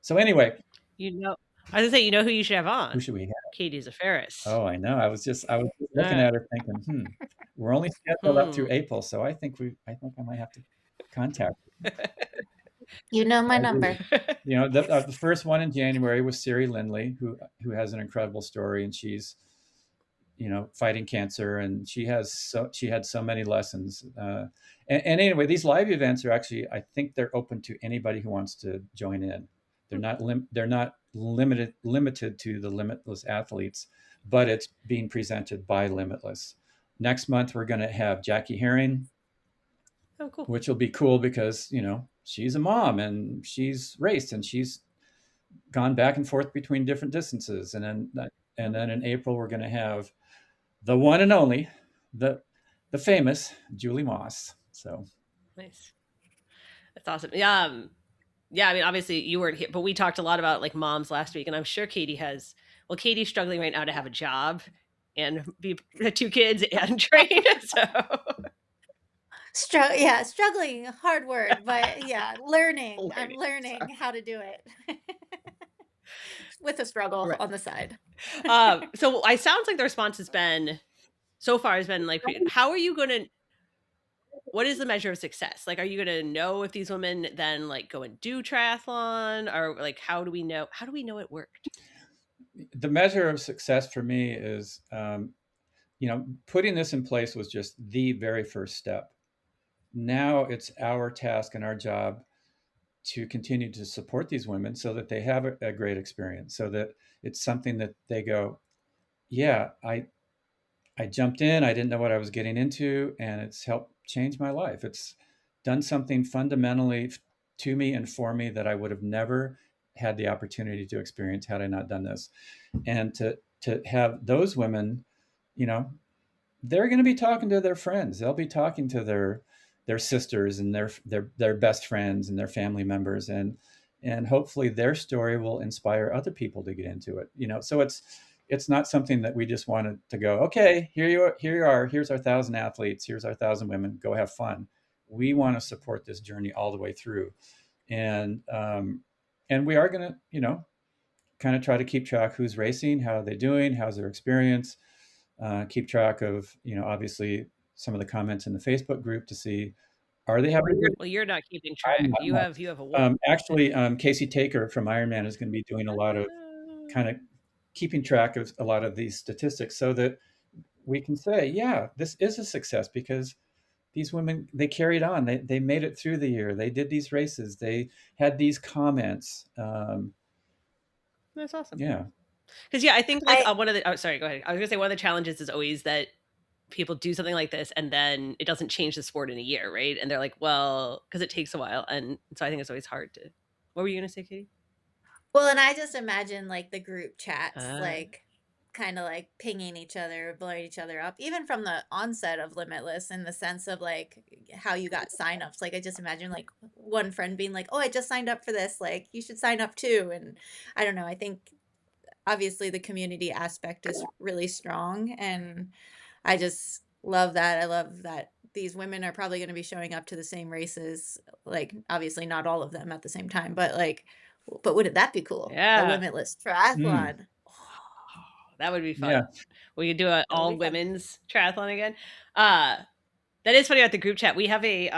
So anyway, I was gonna say, who you should have on? who should we have? Katie Zaferis. Oh, I know. I was just looking at her thinking, we're only scheduled up through April, so I think I might have to contact her. You know my number. The first one in January was Siri Lindley, who has an incredible story, and she's fighting cancer, and she had so many lessons. And anyway, these live events are actually, I think they're open to anybody who wants to join in. They're not limited to the Limitless athletes, but it's being presented by Limitless. Next month we're going to have Jackie Herring. Oh, cool. Which will be cool because she's a mom and she's raced and she's gone back and forth between different distances. And then in April we're going to have the one and only the famous Julie Moss. So Nice. That's awesome. Yeah. Yeah. I mean, obviously you weren't here, but we talked a lot about like moms last week, and I'm sure Katie has. Well, Katie's struggling right now to have a job and be 2 kids and train. So Yeah, struggling, hard word, but yeah, learning. I'm learning. learning Sorry. how to do it with a struggle Right. on the side. So I sounds like the response has been so far has been like, how are you going to? What is the measure of success? Like, are you going to know if these women then like go and do triathlon, or like how do we know? How do we know it worked? the measure of success for me is, putting this in place was just the very first step. Now it's our task and our job to continue to support these women so that they have a great experience, so that it's something that they go, yeah, I jumped in, I didn't know what I was getting into, and it's helped change my life. It's done something fundamentally to me and for me that I would have never had the opportunity to experience had I not done this. And to have those women, you know, they're going to be talking to their friends. They'll be talking to their sisters and their best friends and their family members, and hopefully their story will inspire other people to get into it. So it's not something that we just wanted to go, okay, here's our 1,000 athletes, here's our 1,000 women, go have fun. We want to support this journey all the way through, and we are going to kind of try to keep track who's racing, how are they doing, how's their experience, keep track of obviously some of the comments in the Facebook group to see, are they having a good Well, you're not keeping time? track. You have a wolf. Actually, Casey Taker from Ironman is going to be doing a lot of kind of keeping track of a lot of these statistics so that we can say, yeah, this is a success because these women, they carried on. They made it through the year. They did these races. They had these comments. That's awesome. Yeah. Because I think like I one of the sorry, go ahead. I was gonna say one of the challenges is always that people do something like this and then it doesn't change the sport in a year, right? And they're like, well, because it takes a while, and so I think it's always hard to. What were you gonna say, Katie? Well, and I just imagine like the group chats, Uh, like kind of like pinging each other, blowing each other up, even from the onset of Limitless, in the sense of like how you got signups. Like I just imagine like one friend being like, "Oh, I just signed up for this. Like you should sign up too." And I don't know. I think obviously the community aspect is really strong, and I just love that. I love that these women are probably going to be showing up to the same races, like obviously not all of them at the same time, but wouldn't that be cool? A yeah, limitless Mm, triathlon. that would be yeah. fun. We could do an That would all be fun. women's triathlon again. Uh, that is funny about the group chat. We have a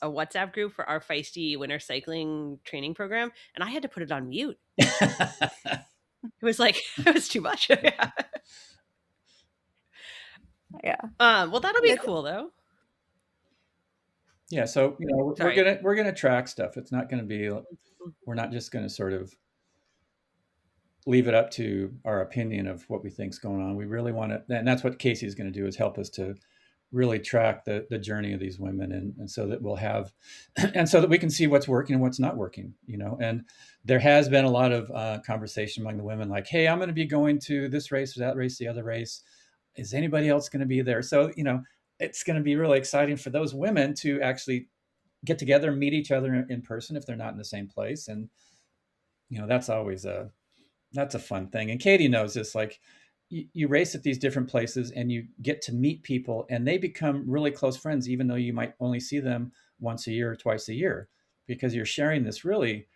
WhatsApp group for our Feisty winter cycling training program, and I had to put it on mute. It was like it was too much. Yeah. Yeah. Well, that'll be It's- cool though. Yeah. So Sorry. we're gonna track stuff. It's not going to be. We're not just going to sort of leave it up to our opinion of what we think's going on. We really want to, and that's what Casey is going to do, is help us to really track the journey of these women, and so that we'll have, and so that we can see what's working and what's not working. And there has been a lot of conversation among the women, like, hey, I'm going to be going to this race or that race, the other race. Is anybody else going to be there? So it's going to be really exciting for those women to actually get together and meet each other in person if they're not in the same place. And that's always that's a fun thing. And Katie knows this, like, you race at these different places and you get to meet people and they become really close friends, even though you might only see them once a year or twice a year, because you're sharing this really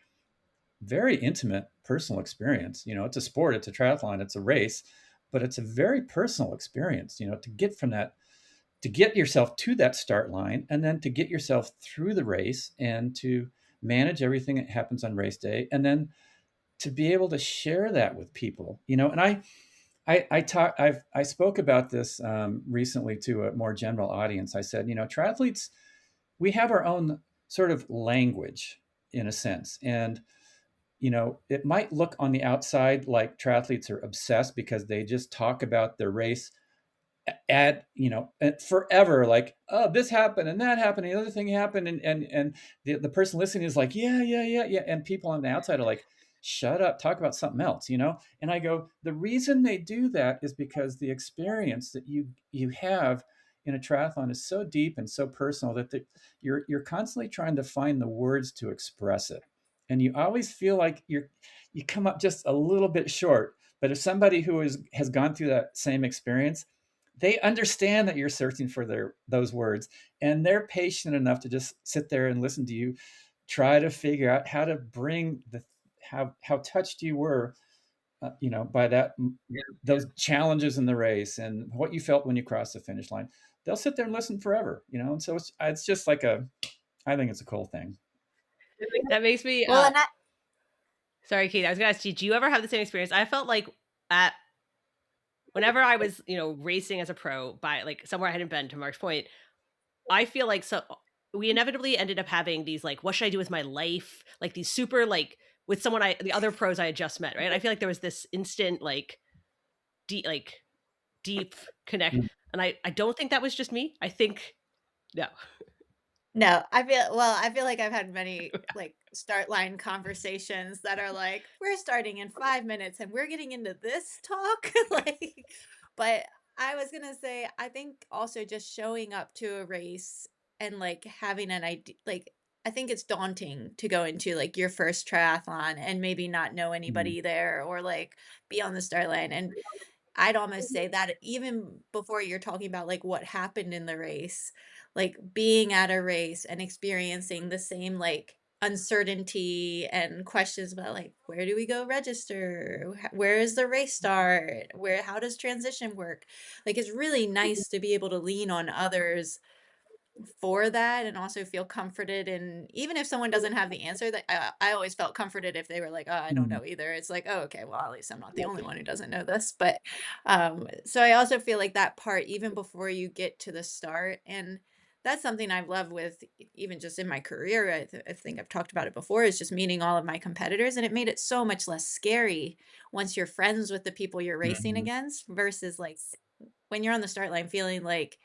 very intimate personal experience. It's a sport, it's a triathlon, it's a race, but it's a very personal experience, to get yourself to that start line and then to get yourself through the race and to manage everything that happens on race day, and then to be able to share that with people. And I spoke about this recently to a more general audience. I said, triathletes, we have our own sort of language in a sense. And, it might look on the outside like triathletes are obsessed because they just talk about their race forever, like, oh, this happened and that happened and the other thing happened, and the person listening is like, yeah, and people on the outside are like, shut up, talk about something else. And I go, the reason they do that is because the experience that you have in a triathlon is so deep and so personal that you're constantly trying to find the words to express it, and you always feel like you come up just a little bit short. But if somebody who has gone through that same experience, they understand that you're searching for those words, and they're patient enough to just sit there and listen to you try to figure out how to bring how touched you were, by those challenges in the race and what you felt when you crossed the finish line. They'll sit there and listen forever, and so it's just like I think it's a cool thing. That makes me Well, and sorry, Kate, I was gonna ask you, do you ever have the same experience? I felt like at whenever I was, racing as a pro by like somewhere I hadn't been, to Mark's point, I feel like we inevitably ended up having these like, what should I do with my life? Like these super like with the other pros I had just met, right? I feel like there was this instant like deep connect. And I don't think that was just me. I think no. No, I feel like I've had many like start line conversations that are like, we're starting in 5 minutes and we're getting into this talk. Like, but I was gonna say, I think also just showing up to a race and like having an idea, like, I think it's daunting to go into like your first triathlon and maybe not know Mhm. anybody there or like be on the start line. And I'd almost say that even before you're talking about like what happened in the race, like being at a race and experiencing the same like uncertainty and questions about like where do we go register? Where is the race start? How does transition work? Like it's really nice to be able to lean on others for that and also feel comforted. And even if someone doesn't have the answer, that I always felt comforted if they were like, oh, I don't Mhm. know either. It's like, oh, okay, well, at least I'm not the only one who doesn't know this. But so I also feel like that part even before you get to the start. And that's something I've loved with even just in my career. I think I've talked about it before, is just meeting all of my competitors, and it made it so much less scary once you're friends with the people you're racing Mhm. against versus like when you're on the start line feeling like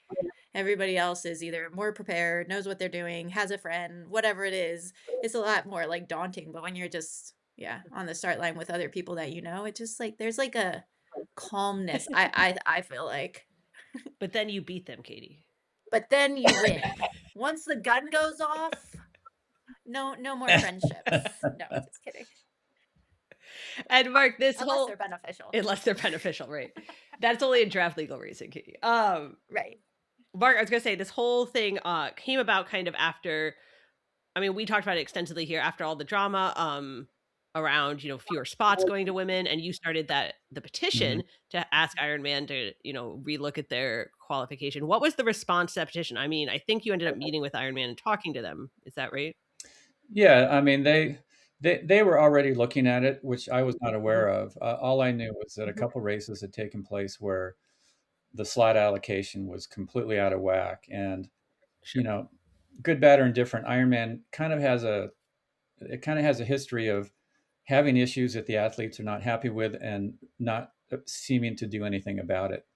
everybody else is either more prepared, knows what they're doing, has a friend, whatever it is. It's a lot more like daunting. But when you're just, yeah, on the start line with other people that you know, it just like there's like a calmness. I feel like. But then you beat them, Katie. But then you win. Once the gun goes off, no more friendships. No, just kidding. And Mark, this Unless whole they're beneficial. unless they're beneficial, right? That's only in draft legal racing, Katie. Right. Mark, I was gonna say this whole thing came about kind of after. I mean, we talked about it extensively here after all the drama around fewer spots going to women, and you started the Mhm. petition to ask Ironman to relook at their qualification. What was the response to that petition? I mean, I think you ended up meeting with Ironman and talking to them. Is that right? Yeah, I mean, they were already looking at it, which I was not Mhm. aware of. All I knew was that a couple races had taken place where the slot allocation was completely out of whack, and you Sure. know, good, bad, or indifferent, Ironman kind of has a history of having issues that the athletes are not happy with and not seeming to do anything about it.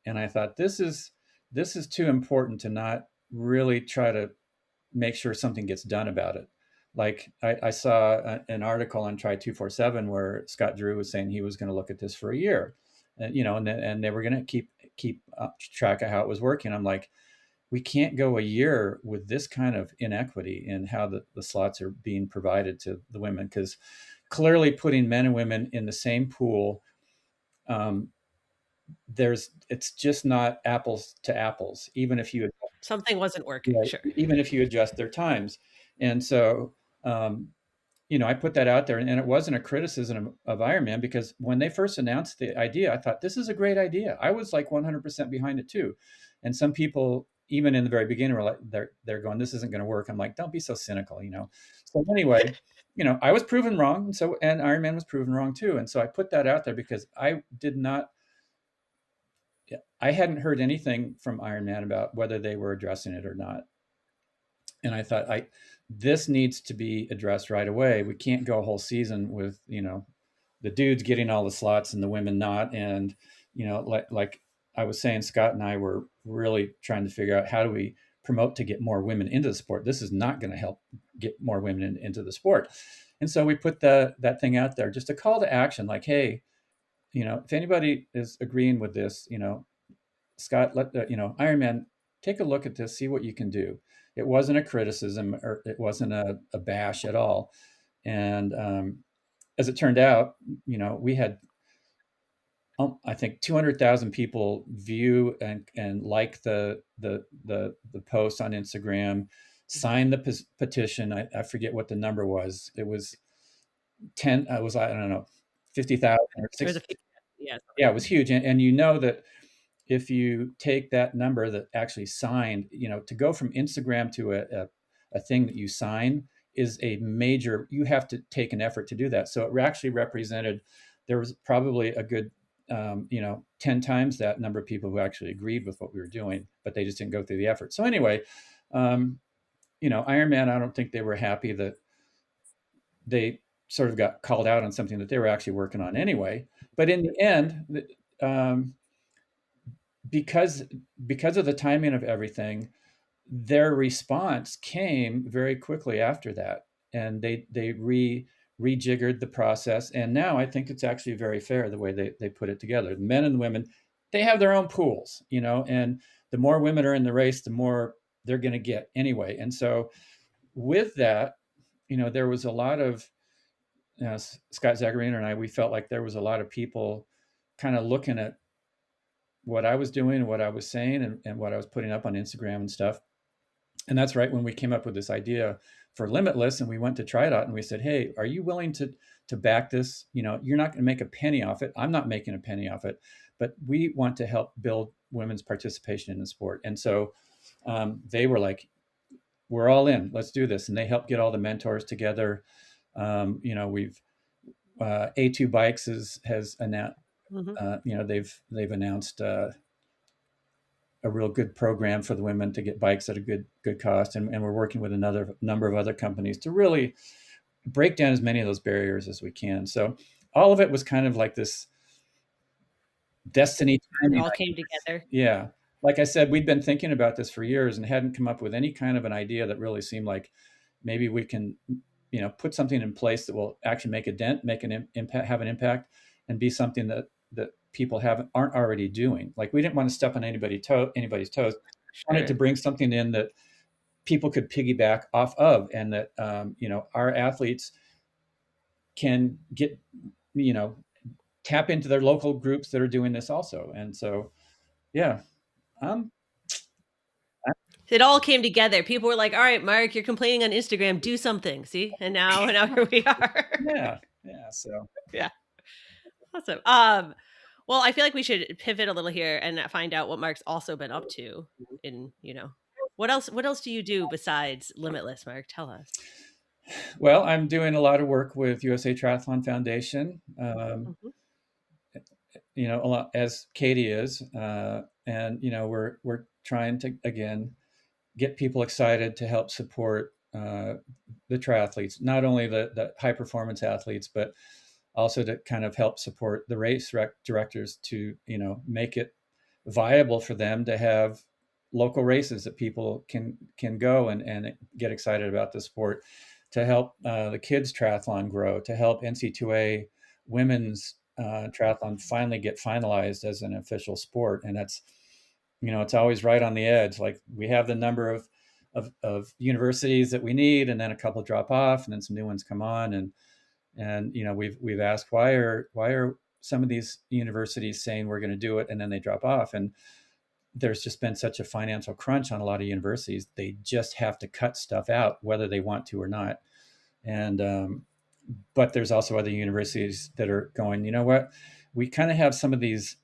And I thought this is too important to not really try to make sure something gets done about it. Like I saw an article on Try 247 where Scott Drew was saying he was going to look at this for a year, and they were going to keep track of how it was working. I'm like, we can't go a year with this kind of inequity in how the slots are being provided to the women, because clearly putting men and women in the same pool, um, it's just not apples to apples, Something wasn't working. Sure. even if you adjust their times. And so, um, I put that out there, and it wasn't a criticism of Ironman, because when they first announced the idea, I thought this is a great idea. I was like 100% behind it too. And some people, even in the very beginning, were like, they're going, this isn't going to work. I'm like, don't be so cynical. So anyway, I was proven wrong, and Ironman was proven wrong too. And so I put that out there because I hadn't heard anything from Ironman about whether they were addressing it or not. And I thought, this needs to be addressed right away. We can't go a whole season with the dudes getting all the slots and the women not. And like I was saying, Scott and I were really trying to figure out how do we promote to get more women into the sport. This is not going to help get more women into the sport. And so we put that thing out there, just a call to action, like, hey, if anybody is agreeing with this, Scott, let Ironman take a look at this, see what you can do. It wasn't a criticism, or it wasn't a bash at all. And as it turned out, we had, I think 200,000 people view and like the post on Instagram, sign the petition. I forget what the number was. It was 10. I was, I don't know, 50,000 or Or the 6. yeah. Yeah, it was huge. And that if you take that number that actually signed, to go from Instagram to a thing that you sign is a major, you have to take an effort to do that. So it actually represented, there was probably a good, 10 times that number of people who actually agreed with what we were doing, but they just didn't go through the effort. So anyway, Ironman, I don't think they were happy that they sort of got called out on something that they were actually working on anyway. But in the end, um, because of the timing of everything, their response came very quickly after that, and they rejiggered the process. And now I think it's actually very fair the way they put it together. The men and the women, they have their own pools, and the more women are in the race, the more they're going to get anyway. And so with that, there was a lot of, Scott Zagarino and I, we felt like there was a lot of people kind of looking at what I was doing, what I was saying, and what I was putting up on Instagram and stuff. And that's right when we came up with this idea for Limitless, and we went to TriDot and we said, "Hey, are you willing to back this? You're not going to make a penny off it. I'm not making a penny off it, but we want to help build women's participation in the sport." And so they were like, "We're all in. Let's do this." And they helped get all the mentors together. We've A2 Bikes has announced. They've announced a real good program for the women to get bikes at a good cost, and we're working with another number of other companies to really break down as many of those barriers as we can. So all of it was kind of like this destiny It timing. all came together. Yeah, like I said, we'd been thinking about this for years and hadn't come up with any kind of an idea that really seemed like maybe we can, put something in place that will actually make a dent, make an impact, have an impact, and be something that people aren't already doing. Like, we didn't want to step on anybody's toes. Sure. Wanted to bring something in that people could piggyback off of, and that our athletes can get, tap into their local groups that are doing this also. And so, yeah, um, It all came together. People were like, "All right, Mark, you're complaining on Instagram. Do something." See, and now here we are. yeah. So Yeah, awesome. Well, I feel like we should pivot a little here and find out what Mark's also been up to. In what else? What else do you do besides Limitless, Mark? Tell us. well, I'm doing a lot of work with USA Triathlon Foundation. Mhm. A lot, as Katie is, and we're trying to again get people excited to help support the triathletes, not only the high performance athletes, but also to kind of help support the race directors to make it viable for them to have local races that people can go and get excited about the sport, to help the kids triathlon grow, to help NC2A women's triathlon finally get finalized as an official sport. And that's, it's always right on the edge. Like, we have the number of universities that we need, and then a couple drop off, and then some new ones come on. And we've asked, why are some of these universities saying we're going to do it, and then they drop off? And there's just been such a financial crunch on a lot of universities. They just have to cut stuff out, whether they want to or not. And but there's also other universities that are going, you know what, we kind of have some of these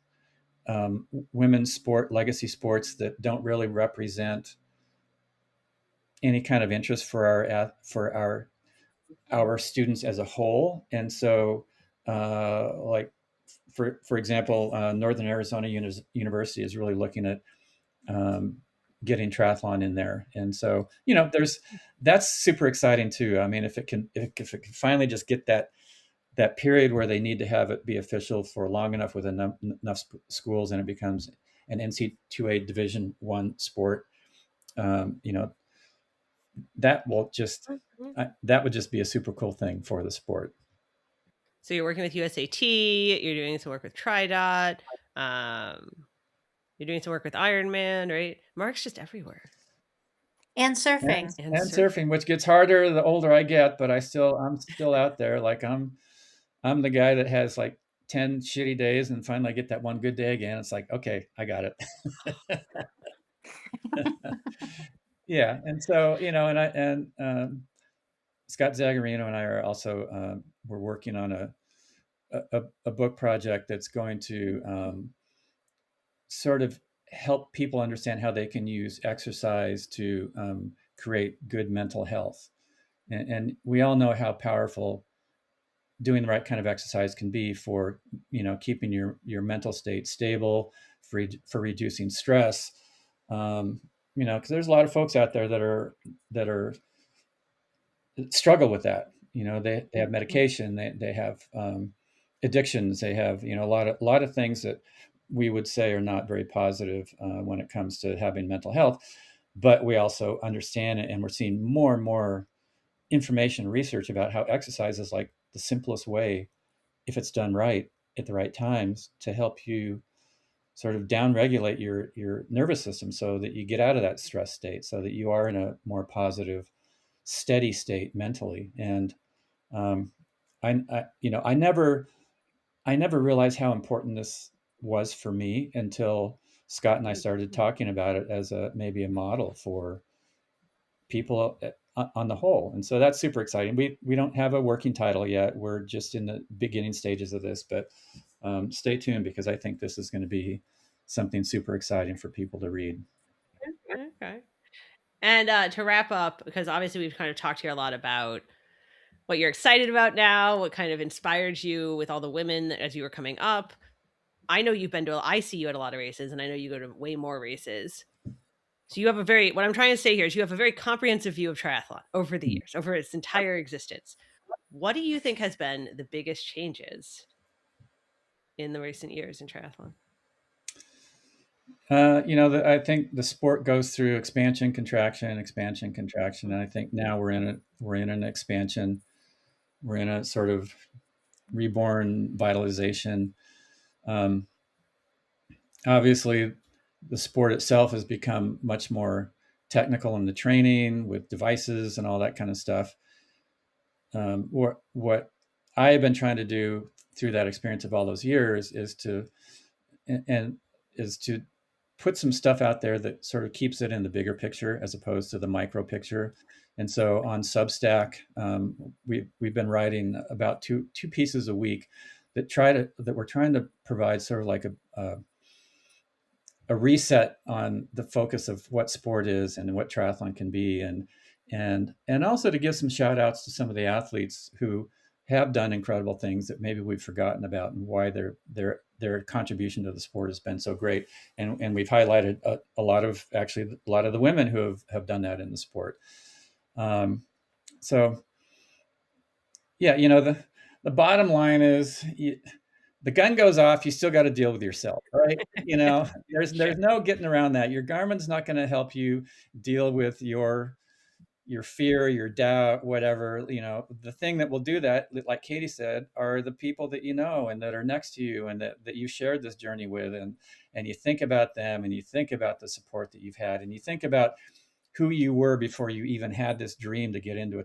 women's sport legacy sports that don't really represent any kind of interest for our students as a whole. And so, like, for example, Northern Arizona University is really looking at getting triathlon in there. And so, that's super exciting too. I mean, if it can finally just get that period where they need to have it be official for long enough with enough schools, and it becomes an NC2A Division I sport, that will just that would just be a super cool thing for the sport. So you're working with USAT. You're doing some work with TriDot. You're doing some work with Ironman, right? Mark's just everywhere. And surfing. And surfing, which gets harder the older I get, but I'm still out there. Like I'm the guy that has like 10 shitty days and finally I get that one good day again. It's like, okay, I got it. Yeah. And so, Scott Zagarino and I are also, we're working on a book project that's going to sort of help people understand how they can use exercise to create good mental health. And we all know how powerful doing the right kind of exercise can be for keeping your mental state stable, for reducing stress. Because there's a lot of folks out there that are struggle with that. They have medication, they have addictions, they have a lot of things that we would say are not very positive when it comes to having mental health. But we also understand it, and we're seeing more and more information research about how exercise is like the simplest way, if it's done right at the right times, to help you sort of down regulate your nervous system so that you get out of that stress state, so that you are in a more positive, steady state mentally. And I never realized how important this was for me until Scott and I started talking about it as maybe a model for people on the whole. And so that's super exciting. We don't have a working title yet. We're just in the beginning stages of this, but stay tuned, because I think this is going to be something super exciting for people to read. Okay. And to wrap up, because obviously we've kind of talked here a lot about what you're excited about now, what kind of inspired you with all the women as you were coming up. I know you've been I see you at a lot of races, and I know you go to way more races. So you have what I'm trying to say here is you have a very comprehensive view of triathlon over the years, over its entire existence. What do you think has been the biggest changes in the recent years in triathlon? I think the sport goes through expansion, contraction, and I think now we're in an expansion. We're in a sort of reborn vitalization. Obviously, the sport itself has become much more technical in the training with devices and all that kind of stuff. What I have been trying to do through that experience of all those years is to put some stuff out there that sort of keeps it in the bigger picture as opposed to the micro picture. And so on Substack, we've been writing about two pieces a week that we're trying to provide sort of like a reset on the focus of what sport is and what triathlon can be, and also to give some shout outs to some of the athletes who have done incredible things that maybe we've forgotten about, and why their contribution to the sport has been so great. And we've highlighted a lot of the women who have done that in the sport. So yeah, the bottom line is, the gun goes off, you still got to deal with yourself, right? There's no getting around that. Your Garmin's not going to help you deal with your fear, your doubt, whatever. The thing that will do that, like Katie said, are the people that you know and that are next to you and that you shared this journey with, and you think about them, and you think about the support that you've had, and you think about who you were before you even had this dream to get into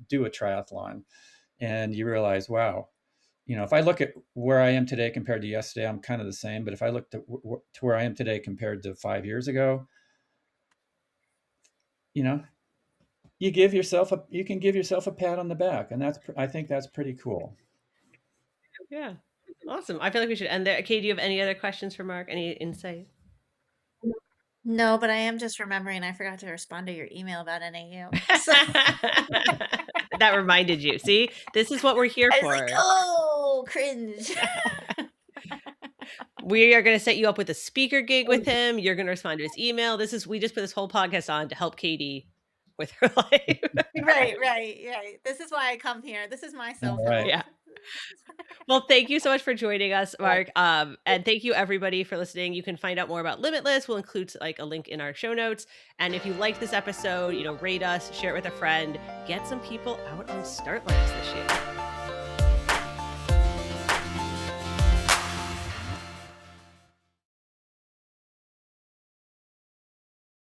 do a triathlon, and you realize, wow, if I look at where I am today compared to yesterday, I'm kind of the same. But if I look to where I am today compared to 5 years ago, you can give yourself a pat on the back, and I think that's pretty cool. Yeah, awesome. I feel like we should end there. Kate, do you have any other questions for Mark? Any insight? No, but I am just remembering I forgot to respond to your email about NAU. So That reminded you. See, this is what we're here I for. was like, oh, cringe. We are going to set you up with a speaker gig with him. You're going to respond to his email. We just put this whole podcast on to help Katie with her life. Right. This is why I come here. This is my self-help. Right. Yeah. Well, thank you so much for joining us, Mark. And thank you everybody for listening. You can find out more about Limitless. We'll include like a link in our show notes. And if you like this episode, rate us, share it with a friend, get some people out on start lines this year.